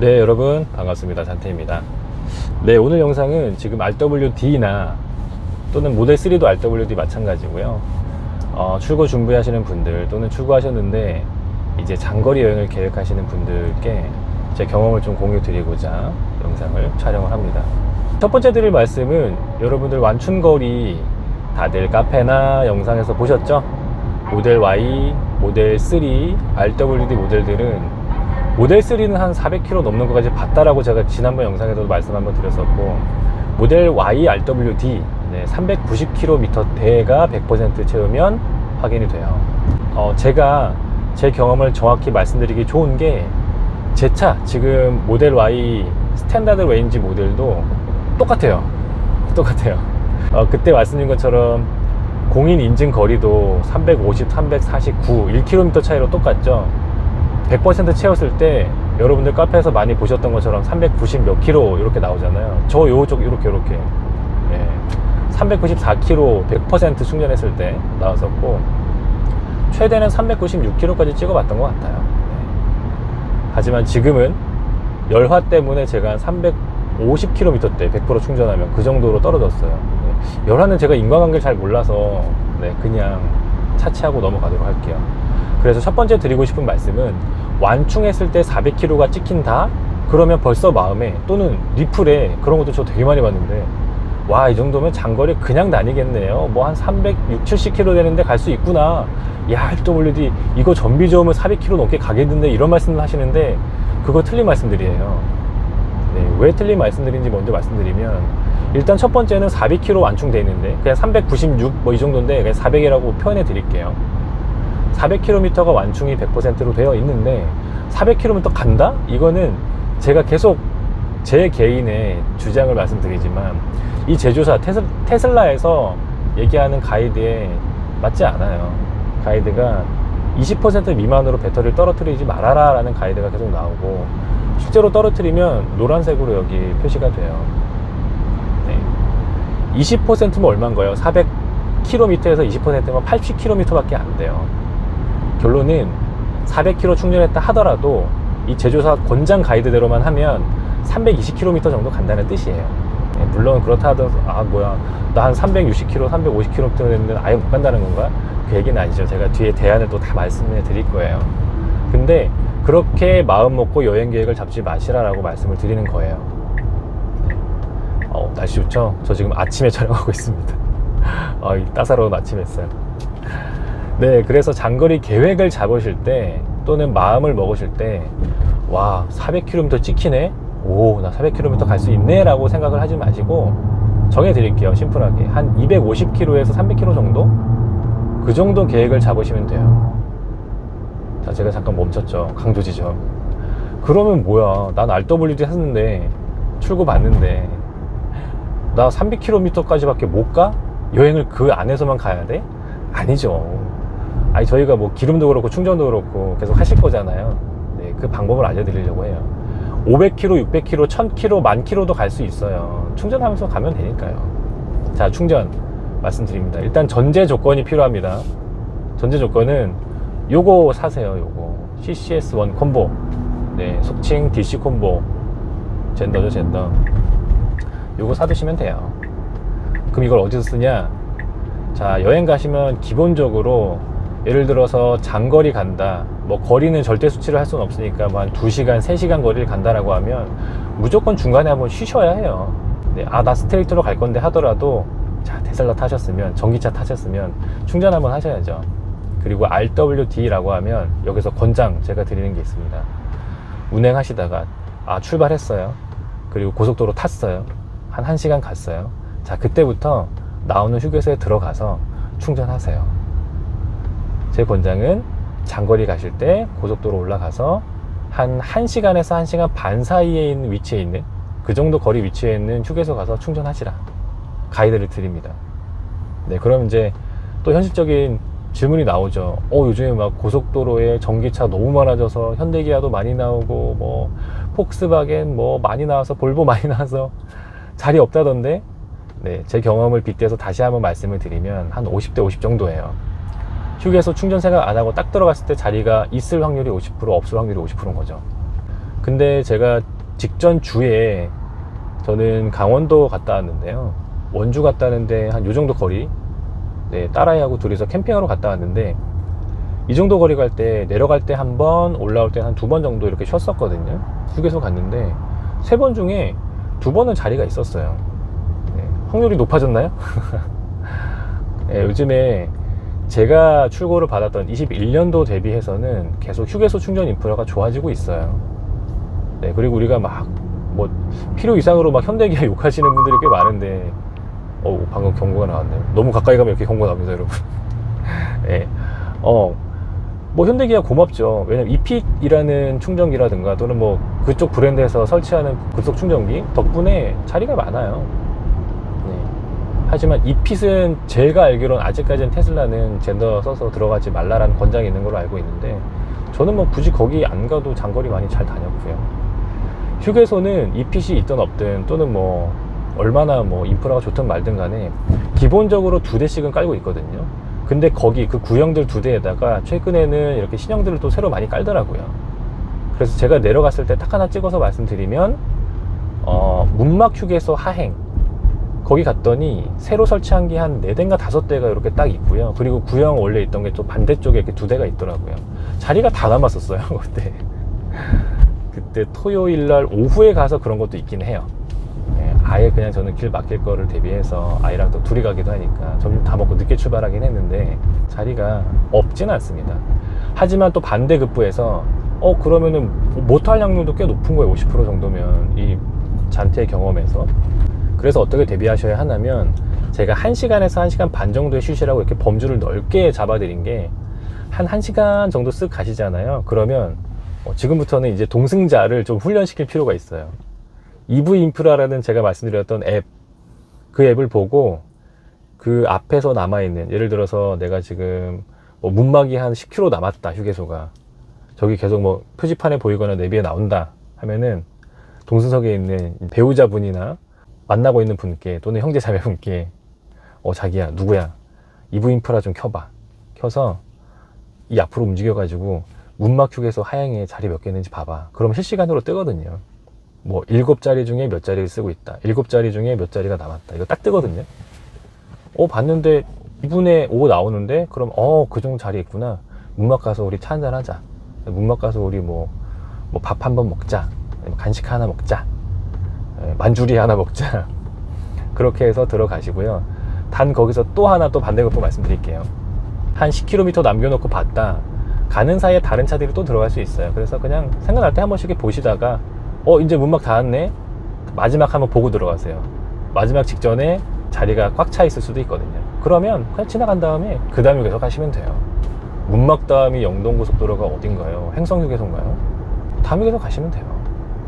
네, 여러분 반갑습니다. 잔태입니다. 네, 오늘 영상은 지금 RWD나 또는 모델 3도 RWD 마찬가지고요. 출고 준비하시는 분들 또는 출고하셨는데 이제 장거리 여행을 계획하시는 분들께 제 경험을 좀 공유 드리고자 영상을 촬영을 합니다. 첫 번째 드릴 말씀은 여러분들 완충거리 다들 카페나 영상에서 보셨죠? 모델 Y, 모델 3, RWD 모델들은 모델 3는 한 400km 넘는 것까지 봤다라고 제가 지난번 영상에서도 말씀 한번 드렸었고, 모델 Y, RWD 390km대가 100% 채우면 확인이 돼요. 제가 제 경험을 정확히 말씀드리기 좋은 게, 제 차 지금 모델 Y 스탠다드 레인지 모델도 똑같아요. 그때 말씀드린 것처럼 공인 인증 거리도 350, 349, 1km 차이로 똑같죠. 100% 채웠을 때 여러분들 카페에서 많이 보셨던 것처럼 390 몇 킬로 이렇게 나오잖아요. 저 요쪽 이렇게 394km 100% 충전했을 때 나왔었고, 최대는 396km까지 찍어봤던 것 같아요. 하지만 지금은 열화 때문에 제가 한 350km대 100% 충전하면 그 정도로 떨어졌어요. 열화는 제가 인과관계를 잘 몰라서 그냥 차치하고 넘어가도록 할게요. 그래서 첫 번째 드리고 싶은 말씀은, 완충했을 때 400km가 찍힌다? 그러면 벌써 마음에, 또는 리플에 그런 것도 저 되게 많이 봤는데, 와, 이 정도면 장거리 그냥 다니겠네요. 뭐 한 360, 70km 되는데 갈 수 있구나. 야, RWD 이거 전비 좋으면 400km 넘게 가겠는데, 이런 말씀을 하시는데 그거 틀린 말씀들이에요. 왜 틀린 말씀드린지 먼저 말씀드리면, 일단 첫 번째는 400km 완충돼 있는데 그냥 396 뭐 이 정도인데 그냥 400이라고 표현해 드릴게요. 400km가 완충이 100%로 되어 있는데 400km 간다? 이거는 제가 계속 제 개인의 주장을 말씀드리지만, 이 제조사 테슬라에서 얘기하는 가이드에 맞지 않아요. 가이드가 20% 미만으로 배터리를 떨어뜨리지 말아라 라는 가이드가 계속 나오고, 실제로 떨어뜨리면 노란색으로 여기 표시가 돼요. 20%면 얼마인가요? 400km에서 20%면 80km 밖에 안 돼요. 결론은 400km 충전했다 하더라도 이 제조사 권장 가이드대로만 하면 320km 정도 간다는 뜻이에요. 물론 그렇다 하더라도 나 한 360km, 350km 됐는데 아예 못 간다는 건가? 그 얘기는 아니죠. 제가 뒤에 대안을 또 다 말씀해 드릴 거예요. 근데 그렇게 마음 먹고 여행 계획을 잡지 마시라라고 말씀을 드리는 거예요. 날씨 좋죠? 저 지금 아침에 촬영하고 있습니다. 따사로운 아침 햇살. 그래서 장거리 계획을 잡으실 때, 또는 마음을 먹으실 때, 와, 400km 찍히네? 오, 나 400km 갈 수 있네? 라고 생각을 하지 마시고, 정해드릴게요. 심플하게. 한 250km에서 300km 정도? 그 정도 계획을 잡으시면 돼요. 자, 제가 잠깐 멈췄죠. 강조지죠. 그러면 뭐야, 난 RWD 샀는데, 출고 받는데, 나 300km까지 밖에 못 가? 여행을 그 안에서만 가야 돼? 아니죠. 저희가 뭐 기름도 그렇고 충전도 그렇고 계속 하실 거잖아요. 그 방법을 알려드리려고 해요. 500km, 600km, 1000km, 10,000km도 갈 수 있어요. 충전하면서 가면 되니까요. 자, 충전 말씀드립니다. 일단 전제 조건이 필요합니다. 전제 조건은 요거 사세요. 요거 CCS1 콤보, 속칭 DC 콤보, 젠더죠, 젠더. 요거 사두시면 돼요. 그럼 이걸 어디서 쓰냐? 자, 여행 가시면 기본적으로 예를 들어서 장거리 간다, 뭐 거리는 절대 수치를 할 수는 없으니까 뭐 한 2시간, 3시간 거리를 간다라고 하면 무조건 중간에 한번 쉬셔야 해요. 나 스트레이트로 갈 건데 하더라도, 자, 테슬라 타셨으면, 전기차 타셨으면 충전 한번 하셔야죠. 그리고 RWD라고 하면 여기서 권장 제가 드리는 게 있습니다. 운행하시다가 출발했어요. 그리고 고속도로 탔어요. 한 1시간 갔어요. 자, 그때부터 나오는 휴게소에 들어가서 충전하세요. 제 권장은 장거리 가실 때 고속도로 올라가서 한 1시간에서 1시간 반 사이에 있는 위치에 있는, 그 정도 거리 위치에 있는 휴게소 가서 충전하시라 가이드를 드립니다. 그럼 이제 또 현실적인 질문이 나오죠. 요즘에 막 고속도로에 전기차 너무 많아져서 현대기아도 많이 나오고, 뭐 폭스바겐 뭐 많이 나와서, 볼보 많이 나와서 자리 없다던데. 제 경험을 빗대서 다시 한번 말씀을 드리면 한 50대 50 정도예요. 휴게소 충전 생각 안 하고 딱 들어갔을 때 자리가 있을 확률이 50%, 없을 확률이 50%인 거죠. 근데 제가 직전 주에 저는 강원도 갔다 왔는데요. 원주 갔다 왔는데 한 요 정도 거리, 네, 딸아이하고 둘이서 캠핑하러 갔다 왔는데 이 정도 거리 갈 때 내려갈 때 한 번, 올라올 때 한 2번 정도 이렇게 쉬었었거든요. 휴게소 갔는데 3번 중에 2번은 자리가 있었어요. 네, 확률이 높아졌나요? 네, 요즘에 제가 출고를 받았던 21년도 대비해서는 계속 휴게소 충전 인프라가 좋아지고 있어요. 네, 그리고 우리가 막 뭐 필요 이상으로 막 현대기아 욕하시는 분들이 꽤 많은데 방금 경고가 나왔네요. 너무 가까이 가면 이렇게 경고 나옵니다, 여러분. 네, 뭐 현대기아 고맙죠. 왜냐면 이핏이라는 충전기라든가 또는 뭐 그쪽 브랜드에서 설치하는 급속 충전기 덕분에 자리가 많아요. 네. 하지만 이핏은 제가 알기로는 아직까지는 테슬라는 젠더 써서 들어가지 말라라는 권장이 있는 걸로 알고 있는데 저는 뭐 굳이 거기 안 가도 장거리 많이 잘 다녔고요. 휴게소는 이핏이 있든 없든 또는 뭐 얼마나 뭐 인프라가 좋든 말든 간에 기본적으로 2대씩은 깔고 있거든요. 근데 거기 그 구형들 2대에다가 최근에는 이렇게 신형들을 또 새로 많이 깔더라고요. 그래서 제가 내려갔을 때 딱 하나 찍어서 말씀드리면 문막 휴게소 하행 거기 갔더니 새로 설치한 게 한 4대인가 5대가 이렇게 딱 있고요. 그리고 구형 원래 있던 게 또 반대쪽에 이렇게 2대가 있더라고요. 자리가 다 남았었어요. 그때 토요일 날 오후에 가서 그런 것도 있긴 해요. 아예 그냥 저는 길 막힐 거를 대비해서 아이랑 또 둘이 가기도 하니까 점심 다 먹고 늦게 출발하긴 했는데 자리가 없진 않습니다. 하지만 또 반대급부에서 그러면은 모터 활용률도 꽤 높은 거예요. 50% 정도면 이 잔태 경험에서. 그래서 어떻게 대비하셔야 하냐면 제가 1시간에서 1시간 반 정도의 휴식이라고 이렇게 범주를 넓게 잡아드린 게 한 1시간 정도 쓱 가시잖아요. 그러면 지금부터는 이제 동승자를 좀 훈련시킬 필요가 있어요. EV 인프라라는 제가 말씀드렸던 앱, 그 앱을 보고 그 앞에서 남아있는, 예를 들어서 내가 지금 뭐 문막이 한 10km 남았다, 휴게소가. 저기 계속 뭐 표지판에 보이거나 내비에 나온다 하면은 동승석에 있는 배우자분이나 만나고 있는 분께 또는 형제자매분께 자기야, 누구야, EV 인프라 좀 켜봐. 켜서 이 앞으로 움직여가지고 문막 휴게소 하행에 자리 몇 개 있는지 봐봐. 그럼 실시간으로 뜨거든요. 뭐 7자리 중에 몇 자리를 쓰고 있다, 7자리 중에 몇 자리가 남았다, 이거 딱 뜨거든요. 봤는데 2분의 5 나오는데 그럼 그 정도 자리 있구나. 문막 가서 우리 차 한잔 하자. 문막 가서 우리 뭐 밥 한번 먹자, 간식 하나 먹자, 만주리 하나 먹자. 그렇게 해서 들어가시고요. 단 거기서 또 하나 또 반대급부 말씀드릴게요. 한 10km 남겨놓고 봤다, 가는 사이에 다른 차들이 또 들어갈 수 있어요. 그래서 그냥 생각날 때 한 번씩 보시다가 이제 문막 닿았네, 마지막 한번 보고 들어가세요. 마지막 직전에 자리가 꽉 차 있을 수도 있거든요. 그러면 그냥 지나간 다음에 그 다음에 계속 가시면 돼요. 문막 다음이 영동고속도로가 어딘가요? 행성휴게소인가요? 다음에 계속 가시면 돼요.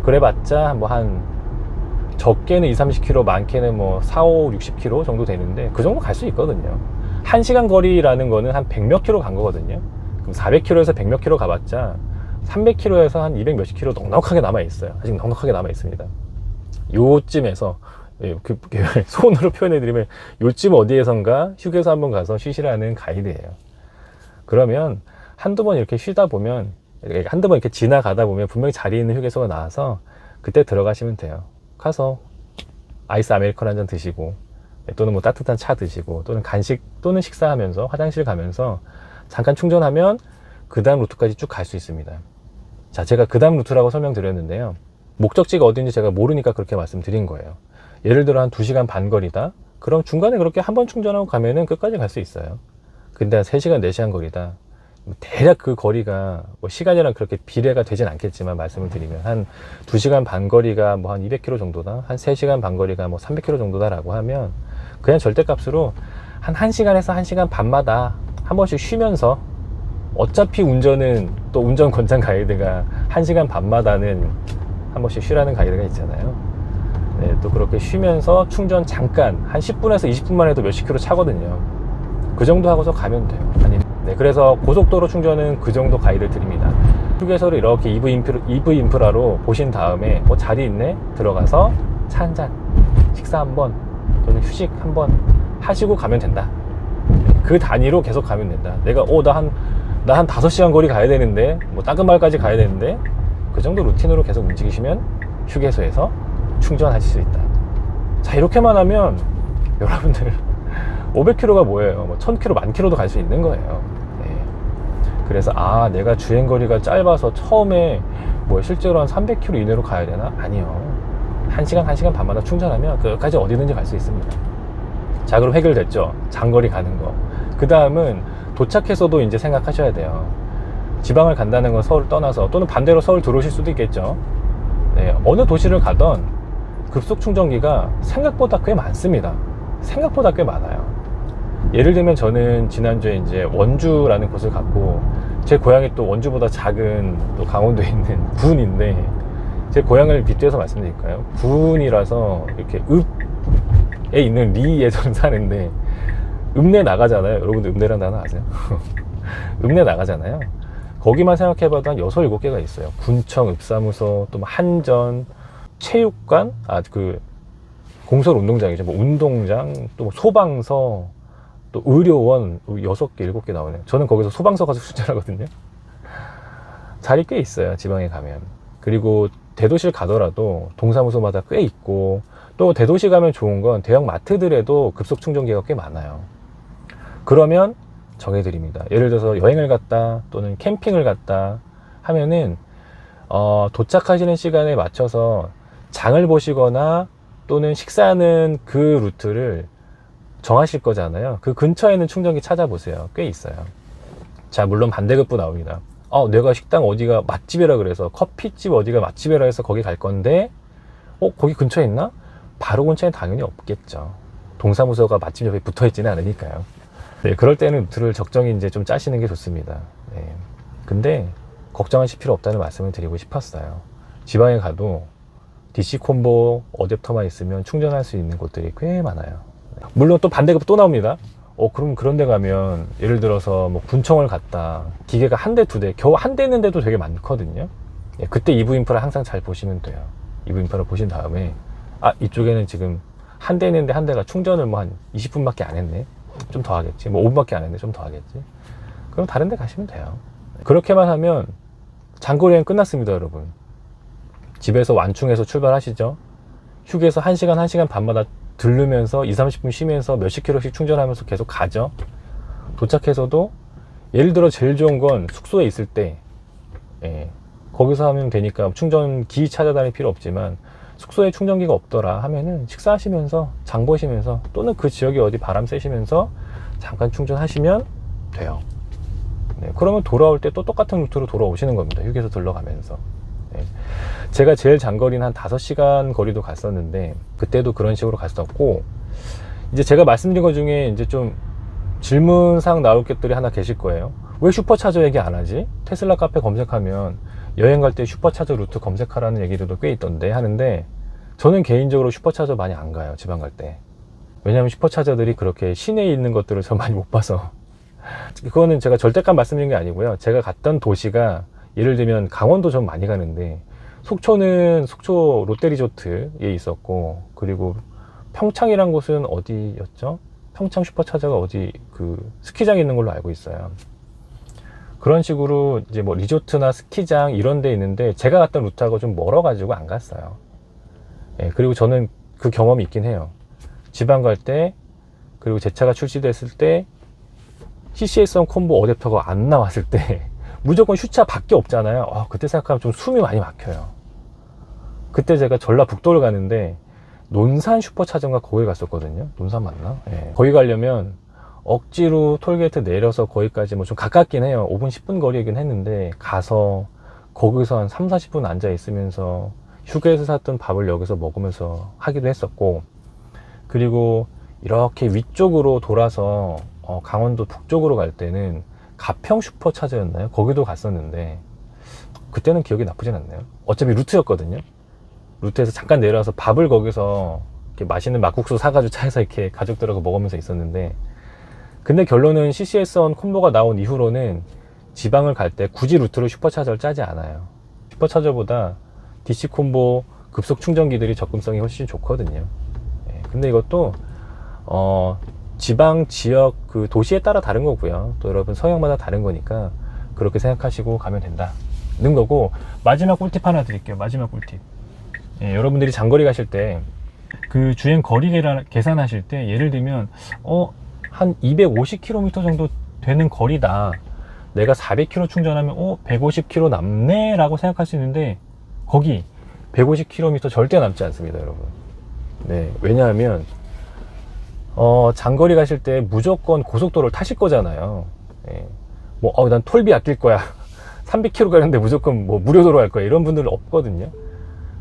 그래봤자 뭐 한 적게는 20-30km, 많게는 뭐 40-60km 정도 되는데 그 정도 갈 수 있거든요. 1시간 거리라는 거는 한 100몇 킬로 간 거거든요. 그럼 400km에서 100몇 킬로 가봤자 300km에서 한 200 몇십 킬로 넉넉하게 남아있어요. 아직 넉넉하게 남아있습니다. 요쯤에서 손으로 표현해드리면 요쯤 어디에선가 휴게소 한번 가서 쉬시라는 가이드예요. 그러면 한두 번 이렇게 쉬다 보면, 한두 번 이렇게 지나가다 보면 분명히 자리 있는 휴게소가 나와서 그때 들어가시면 돼요. 가서 아이스 아메리카노 한 잔 드시고 또는 뭐 따뜻한 차 드시고 또는 간식 또는 식사하면서 화장실 가면서 잠깐 충전하면 그 다음 루트까지 쭉 갈 수 있습니다. 자, 제가 그 다음 루트라고 설명드렸는데요. 목적지가 어딘지 제가 모르니까 그렇게 말씀드린 거예요. 예를 들어 한 2시간 반 거리다? 그럼 중간에 그렇게 한 번 충전하고 가면은 끝까지 갈 수 있어요. 근데 한 3시간, 4시간 거리다? 대략 그 거리가 뭐 시간이랑 그렇게 비례가 되진 않겠지만 말씀을 드리면 한 2시간 반 거리가 뭐 한 200km 정도다? 한 3시간 반 거리가 뭐 300km 정도다라고 하면 그냥 절대값으로 한 1시간에서 1시간 반마다 한 번씩 쉬면서, 어차피 운전은 또 운전 권장 가이드가 1시간 반마다는 한 번씩 쉬라는 가이드가 있잖아요. 네, 또 그렇게 쉬면서 충전 잠깐 한 10분에서 20분만 해도 몇십 킬로 차거든요. 그 정도 하고서 가면 돼요. 네, 그래서 고속도로 충전은 그 정도 가이드를 드립니다. 휴게소를 이렇게 EV 인프라로 보신 다음에 자리 있네? 들어가서 차 한잔, 식사 한번 또는 휴식 한번 하시고 가면 된다. 그 단위로 계속 가면 된다. 내가 나 한 5시간 거리 가야 되는데 뭐 따끔마을까지 가야 되는데 그 정도 루틴으로 계속 움직이시면 휴게소에서 충전하실 수 있다. 자, 이렇게만 하면 여러분들 500km가 뭐예요? 뭐 1000km, 10,000km도 갈 수 있는 거예요. 네. 그래서 내가 주행거리가 짧아서 처음에 뭐 실제로 한 300km 이내로 가야 되나? 아니요. 1시간, 1시간 반마다 충전하면 끝까지 어디든지 갈 수 있습니다. 자, 그럼 해결됐죠? 장거리 가는 거. 그 다음은 도착해서도 이제 생각하셔야 돼요. 지방을 간다는 건 서울 떠나서, 또는 반대로 서울 들어오실 수도 있겠죠. 네, 어느 도시를 가던 급속 충전기가 생각보다 꽤 많습니다. 생각보다 꽤 많아요. 예를 들면 저는 지난주에 이제 원주라는 곳을 갔고, 제 고향이 또 원주보다 작은 또 강원도에 있는 부은인데, 제 고향을 빗대서 말씀드릴까요? 부은이라서 이렇게 읍에 있는 리에 저는 사는데, 읍내 나가잖아요. 여러분들 읍내란 단어 아세요? 읍내 나가잖아요. 거기만 생각해봐도 한 6, 7개가 있어요. 군청, 읍사무소, 또 뭐 한전, 체육관, 그 공설 운동장이죠. 뭐 운동장, 또 뭐 소방서, 또 의료원 6개, 7개 나오네요. 저는 거기서 소방서 가서 출전하거든요. 자리 꽤 있어요, 지방에 가면. 그리고 대도시를 가더라도 동사무소마다 꽤 있고, 또 대도시 가면 좋은 건 대형 마트들에도 급속 충전기가 꽤 많아요. 그러면 정해드립니다. 예를 들어서 여행을 갔다 또는 캠핑을 갔다 하면은 도착하시는 시간에 맞춰서 장을 보시거나 또는 식사하는 그 루트를 정하실 거잖아요. 그 근처에는 충전기 찾아보세요. 꽤 있어요. 자, 물론 반대급부 나옵니다. 내가 식당 어디가 맛집이라 그래서, 커피집 어디가 맛집이라 해서 거기 갈 건데 거기 근처에 있나? 바로 근처엔 당연히 없겠죠. 동사무소가 맛집 옆에 붙어 있지는 않으니까요. 네, 그럴 때는 루트를 적정히 이제 좀 짜시는 게 좋습니다. 네. 근데 걱정하실 필요 없다는 말씀을 드리고 싶었어요. 지방에 가도 DC 콤보 어댑터만 있으면 충전할 수 있는 곳들이 꽤 많아요. 물론 또 반대급 또 나옵니다. 그럼 그런 데 가면 예를 들어서 뭐 군청을 갔다, 기계가 한 대, 두 대, 겨우 한 대 있는데도 되게 많거든요. 네, 그때 이부 인프라 항상 잘 보시면 돼요. 이부 인프라 보신 다음에 이쪽에는 지금 한 대 있는데 한 대가 충전을 뭐 한 20분밖에 안 했네. 좀 더 하겠지. 뭐 5분밖에 안 했는데 좀 더 하겠지. 그럼 다른 데 가시면 돼요. 그렇게만 하면 장거리 여행 끝났습니다, 여러분. 집에서 완충해서 출발하시죠. 휴게소 1시간, 1시간 반마다 들르면서 20, 30분 쉬면서 몇십 킬로씩 충전하면서 계속 가죠. 도착해서도 예를 들어 제일 좋은 건 숙소에 있을 때 거기서 하면 되니까 충전기 찾아다닐 필요 없지만, 숙소에 충전기가 없더라 하면은 식사하시면서 장 보시면서 또는 그 지역에 어디 바람 쐬시면서 잠깐 충전하시면 돼요. 네, 그러면 돌아올 때 또 똑같은 루트로 돌아오시는 겁니다. 휴게소 들러가면서. 네. 제가 제일 장거리는 한 5시간 거리도 갔었는데, 그때도 그런 식으로 갔었고, 이제 제가 말씀드린 것 중에 이제 좀 질문사항 나올 것들이 하나 계실 거예요. 왜 슈퍼차저 얘기 안 하지? 테슬라 카페 검색하면 여행 갈 때 슈퍼차저 루트 검색하라는 얘기들도 꽤 있던데 하는데, 저는 개인적으로 슈퍼차저 많이 안 가요, 지방 갈 때. 왜냐면 슈퍼차저들이 그렇게 시내에 있는 것들을 저 많이 못 봐서. 그거는 제가 절대값 말씀드린 게 아니고요. 제가 갔던 도시가 예를 들면 강원도 좀 많이 가는데, 속초는 속초 롯데리조트에 있었고, 그리고 평창이란 곳은 어디였죠? 평창 슈퍼차저가 어디 그 스키장에 있는 걸로 알고 있어요. 그런 식으로 이제 뭐 리조트나 스키장 이런 데 있는데, 제가 갔던 루트하고 좀 멀어가지고 안 갔어요. 그리고 저는 그 경험이 있긴 해요. 지방 갈 때, 그리고 제 차가 출시됐을 때 CCS1 콤보 어댑터가 안 나왔을 때 무조건 슈차 밖에 없잖아요. 그때 생각하면 좀 숨이 많이 막혀요. 그때 제가 전라북도를 가는데 논산 슈퍼차저인가 거기 갔었거든요. 논산 맞나? 거기 가려면 억지로 톨게이트 내려서 거기까지 뭐 좀 가깝긴 해요. 5분 10분 거리이긴 했는데, 가서 거기서 한 3, 40분 앉아 있으면서 휴게소에서 샀던 밥을 여기서 먹으면서 하기도 했었고, 그리고 이렇게 위쪽으로 돌아서 강원도 북쪽으로 갈 때는 가평 슈퍼차저였나요? 거기도 갔었는데 그때는 기억이 나쁘진 않네요. 어차피 루트였거든요. 루트에서 잠깐 내려와서 밥을 거기서 이렇게 맛있는 막국수 사가지고 차에서 이렇게 가족들하고 먹으면서 있었는데, 근데 결론은 CCS1 콤보가 나온 이후로는 지방을 갈 때 굳이 루트를 슈퍼차저를 짜지 않아요. 슈퍼차저보다 DC 콤보 급속 충전기들이 접근성이 훨씬 좋거든요. 근데 이것도 지방 지역 그 도시에 따라 다른 거고요. 또 여러분 성향마다 다른 거니까 그렇게 생각하시고 가면 된다. 거고, 마지막 꿀팁 하나 드릴게요. 마지막 꿀팁. 예, 여러분들이 장거리 가실 때 그 주행 거리 계산하실 때, 예를 들면 한 250km 정도 되는 거리다, 내가 400km 충전하면 150km 남네 라고 생각할 수 있는데, 거기 150km 절대 남지 않습니다, 여러분. 네, 왜냐하면 장거리 가실 때 무조건 고속도로를 타실 거잖아요. 예. 난 톨비 아낄 거야. 300km 가는데 무조건 무료도로 갈 거야. 이런 분들은 없거든요.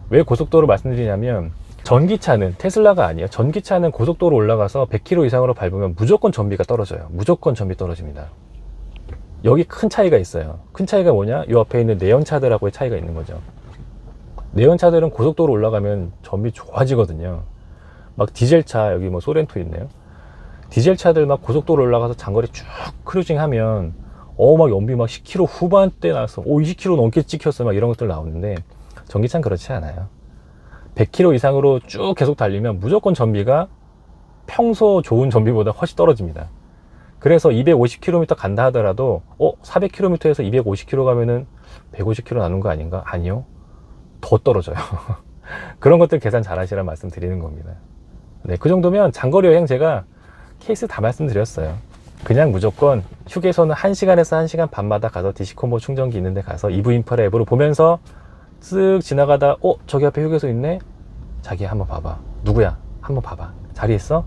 왜 고속도로 말씀드리냐면, 전기차는, 테슬라가 아니에요. 전기차는 고속도로 올라가서 100km 이상으로 밟으면 무조건 전비가 떨어져요. 무조건 전비 떨어집니다. 여기 큰 차이가 있어요. 큰 차이가 뭐냐? 이 앞에 있는 내연차들하고의 차이가 있는 거죠. 내연차들은 고속도로 올라가면 전비 좋아지거든요. 막 디젤차, 여기 소렌토 있네요. 디젤차들 막 고속도로 올라가서 장거리 쭉 크루징 하면 막 연비 막 10km 후반대 나서 20km 넘게 찍혔어, 막 이런 것들 나오는데, 전기차는 그렇지 않아요. 100km 이상으로 쭉 계속 달리면 무조건 전비가 평소 좋은 전비보다 훨씬 떨어집니다. 그래서 250km 간다 하더라도 400km에서 250km 가면은 150km 나는 거 아닌가? 아니요, 더 떨어져요. 그런 것들 계산 잘 하시라는 말씀 드리는 겁니다. 네, 그 정도면 장거리 여행 제가 케이스 다 말씀드렸어요. 그냥 무조건 휴게소는 1시간에서 1시간 반마다 가서 DC콤보 충전기 있는 데 가서 EV인프라 앱으로 보면서 쓱 지나가다 저기 앞에 휴게소 있네? 자기 한번 봐봐. 누구야? 한번 봐봐. 자리 있어?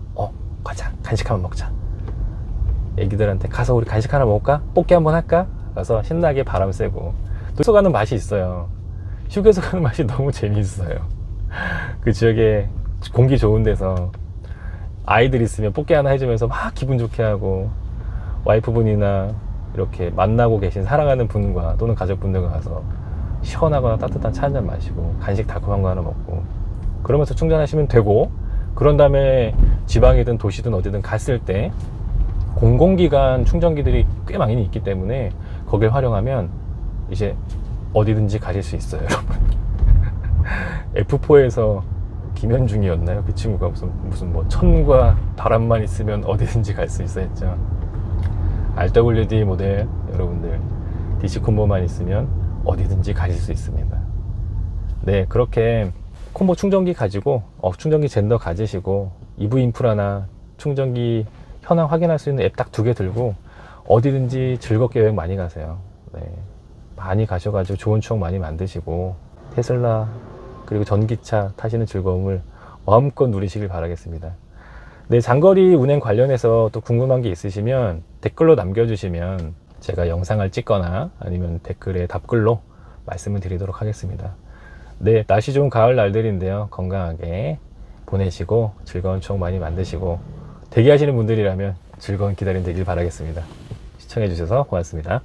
가자. 간식 한번 먹자. 애기들한테 가서 우리 간식 하나 먹을까? 뽑기 한번 할까? 가서 신나게 바람 쐬고. 휴게소 가는 맛이 있어요. 휴게소 가는 맛이 너무 재미있어요. 그 지역에 공기 좋은 데서 아이들 있으면 뽑기 하나 해주면서 막 기분 좋게 하고, 와이프분이나 이렇게 만나고 계신 사랑하는 분과 또는 가족분들과 가서 시원하거나 따뜻한 차 한잔 마시고 간식 달콤한 거 하나 먹고 그러면서 충전하시면 되고, 그런 다음에 지방이든 도시든 어디든 갔을 때 공공기관 충전기들이 꽤 많이 있기 때문에 거길 활용하면 이제 어디든지 가실 수 있어요, 여러분. F4에서 김현중이었나요? 그 친구가 무슨 천과 바람만 있으면 어디든지 갈 수 있어 했죠. RWD 모델 여러분들, DC콤보만 있으면 어디든지 가실 수 있습니다. 네, 그렇게 콤보 충전기 가지고 충전기 젠더 가지시고 EV인프라나 충전기 현황 확인할 수 있는 앱 딱 2개 들고 어디든지 즐겁게 여행 많이 가세요. 네, 많이 가셔가지고 좋은 추억 많이 만드시고 테슬라 그리고 전기차 타시는 즐거움을 마음껏 누리시길 바라겠습니다. 네, 장거리 운행 관련해서 또 궁금한 게 있으시면 댓글로 남겨주시면 제가 영상을 찍거나 아니면 댓글에 답글로 말씀을 드리도록 하겠습니다. 네, 날씨 좋은 가을 날들인데요. 건강하게 보내시고 즐거운 추억 많이 만드시고, 대기하시는 분들이라면 즐거운 기다림 되길 바라겠습니다. 시청해주셔서 고맙습니다.